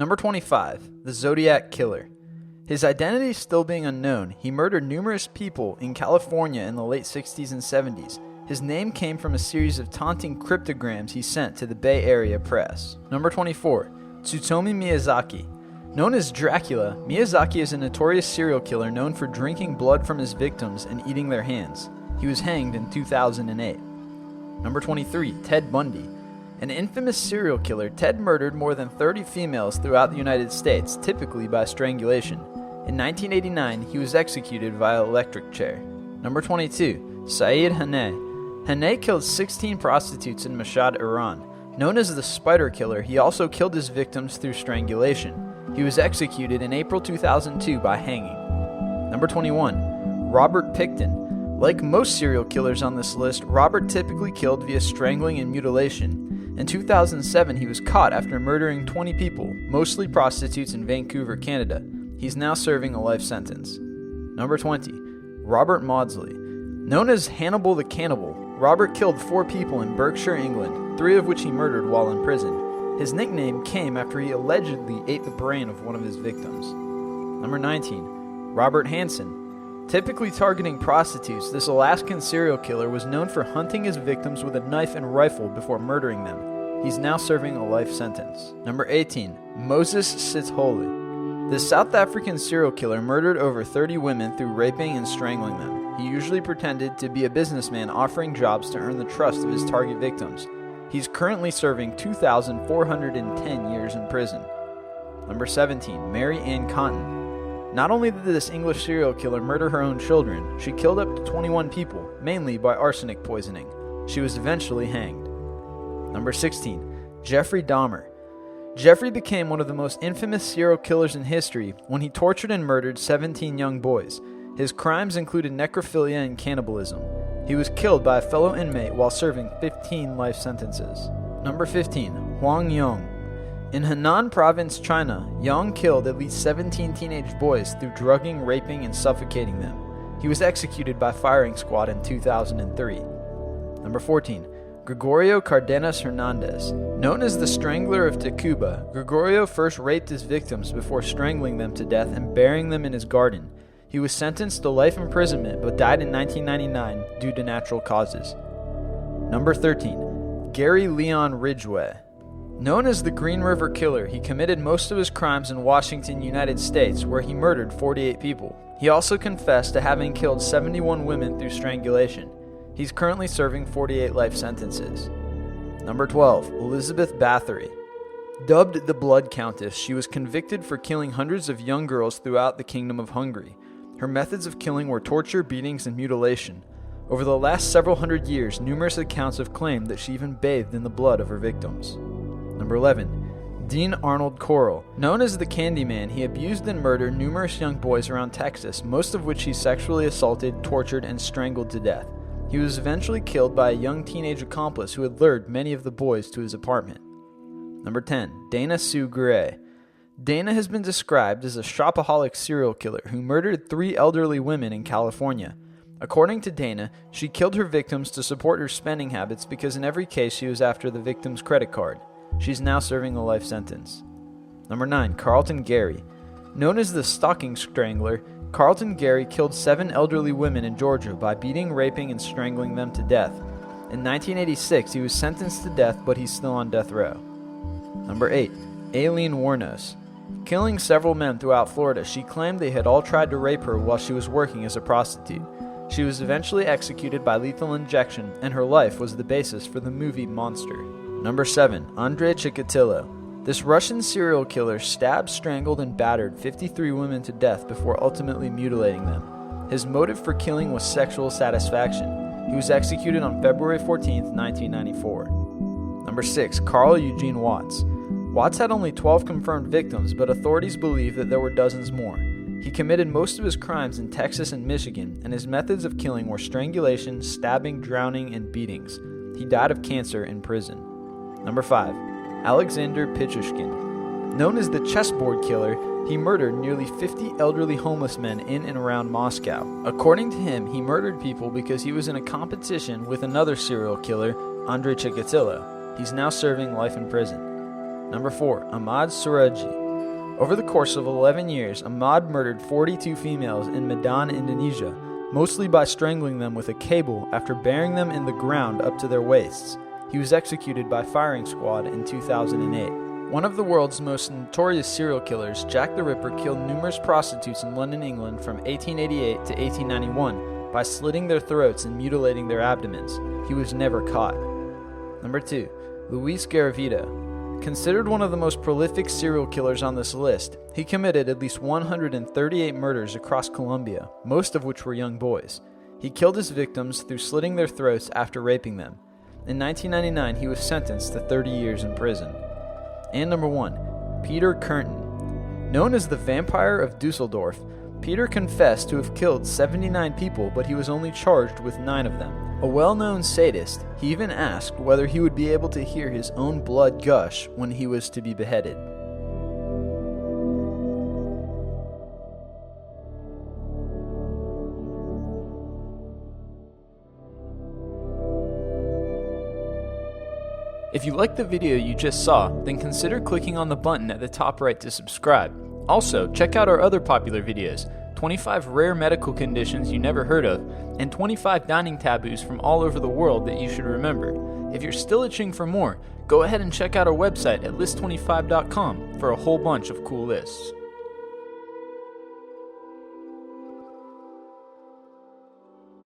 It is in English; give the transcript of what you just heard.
Number 25. The Zodiac Killer. His identity still being unknown, he murdered numerous people in California in the late 60s and 70s. His name came from a series of taunting cryptograms he sent to the Bay Area press. Number 24. Tsutomy Miyazaki. Known as Dracula, Miyazaki is a notorious serial killer known for drinking blood from his victims and eating their hands. He was hanged in 2008. Number 23. Ted Bundy. An infamous serial killer, Ted murdered more than 30 females throughout the United States, typically by strangulation. In 1989, he was executed via electric chair. Number 22. Saeed Hanaei. Hanaei killed 16 prostitutes in Mashhad, Iran. Known as the Spider Killer, he also killed his victims through strangulation. He was executed in April 2002 by hanging. Number 21. Robert Pickton. Like most serial killers on this list, Robert typically killed via strangling and mutilation. In 2007, he was caught after murdering 20 people, mostly prostitutes in Vancouver, Canada. He's now serving a life sentence. Number 20. Robert Maudsley. Known as Hannibal the Cannibal, Robert killed 4 people in Berkshire, England, 3 of which he murdered while in prison. His nickname came after he allegedly ate the brain of one of his victims. Number 19. Robert Hansen. Typically targeting prostitutes, this Alaskan serial killer was known for hunting his victims with a knife and rifle before murdering them. He's now serving a life sentence. Number 18. Moses Sithole. This South African serial killer murdered over 30 women through raping and strangling them. He usually pretended to be a businessman offering jobs to earn the trust of his target victims. He's currently serving 2,410 years in prison. Number 17. Mary Ann Cotton. Not only did this English serial killer murder her own children, she killed up to 21 people, mainly by arsenic poisoning. She was eventually hanged. Number 16. Jeffrey Dahmer. Jeffrey became one of the most infamous serial killers in history when he tortured and murdered 17 young boys. His crimes included necrophilia and cannibalism. He was killed by a fellow inmate while serving 15 life sentences. Number 15. Huang Yong. In Henan Province, China, Yong killed at least 17 teenage boys through drugging, raping, and suffocating them. He was executed by firing squad in 2003. Number 14. Gregorio Cardenas Hernandez. Known as the Strangler of Tacuba, Gregorio first raped his victims before strangling them to death and burying them in his garden. He was sentenced to life imprisonment but died in 1999 due to natural causes. Number 13. Gary Leon Ridgway. Known as the Green River Killer, he committed most of his crimes in Washington, United States, where he murdered 48 people. He also confessed to having killed 71 women through strangulation. He's currently serving 48 life sentences. Number 12. Elizabeth Bathory. Dubbed the Blood Countess, she was convicted for killing hundreds of young girls throughout the Kingdom of Hungary. Her methods of killing were torture, beatings, and mutilation. Over the last several hundred years, numerous accounts have claimed that she even bathed in the blood of her victims. Number 11. Dean Arnold Corll. Known as the Candyman, he abused and murdered numerous young boys around Texas, most of which he sexually assaulted, tortured, and strangled to death. He was eventually killed by a young teenage accomplice who had lured many of the boys to his apartment. Number 10. Dana Sue Gray. Dana has been described as a shopaholic serial killer who murdered 3 elderly women in California. According to Dana, she killed her victims to support her spending habits because in every case she was after the victim's credit card. She's now serving a life sentence. Number 9. Carlton Gary. Known as the Stalking Strangler, Carlton Gary killed 7 elderly women in Georgia by beating, raping, and strangling them to death. In 1986, he was sentenced to death, but he's still on death row. Number 8. Aileen Wuornos. Killing several men throughout Florida, she claimed they had all tried to rape her while she was working as a prostitute. She was eventually executed by lethal injection, and her life was the basis for the movie Monster. Number 7. Andrei Chikatilo. This Russian serial killer stabbed, strangled, and battered 53 women to death before ultimately mutilating them. His motive for killing was sexual satisfaction. He was executed on February 14, 1994. Number 6. Carl Eugene Watts. Watts had only 12 confirmed victims, but authorities believe that there were dozens more. He committed most of his crimes in Texas and Michigan, and his methods of killing were strangulation, stabbing, drowning, and beatings. He died of cancer in prison. Number 5. Alexander Pichushkin. Known as the Chessboard Killer, he murdered nearly 50 elderly homeless men in and around Moscow. According to him, he murdered people because he was in a competition with another serial killer, Andrei Chikatilo. He's now serving life in prison. Number 4. Ahmad Suradji. Over the course of 11 years, Ahmad murdered 42 females in Medan, Indonesia, mostly by strangling them with a cable after burying them in the ground up to their waists. He was executed by firing squad in 2008. One of the world's most notorious serial killers, Jack the Ripper killed numerous prostitutes in London, England from 1888 to 1891 by slitting their throats and mutilating their abdomens. He was never caught. Number 2. Luis Garavito. Considered one of the most prolific serial killers on this list, he committed at least 138 murders across Colombia, most of which were young boys. He killed his victims through slitting their throats after raping them. In 1999, he was sentenced to 30 years in prison. And number 1, Peter Kurten. Known as the Vampire of Dusseldorf, Peter confessed to have killed 79 people, but he was only charged with 9 of them. A well-known sadist, he even asked whether he would be able to hear his own blood gush when he was to be beheaded. If you liked the video you just saw, then consider clicking on the button at the top right to subscribe. Also, check out our other popular videos, 25 rare medical conditions you never heard of, and 25 dining taboos from all over the world that you should remember. If you're still itching for more, go ahead and check out our website at list25.com for a whole bunch of cool lists.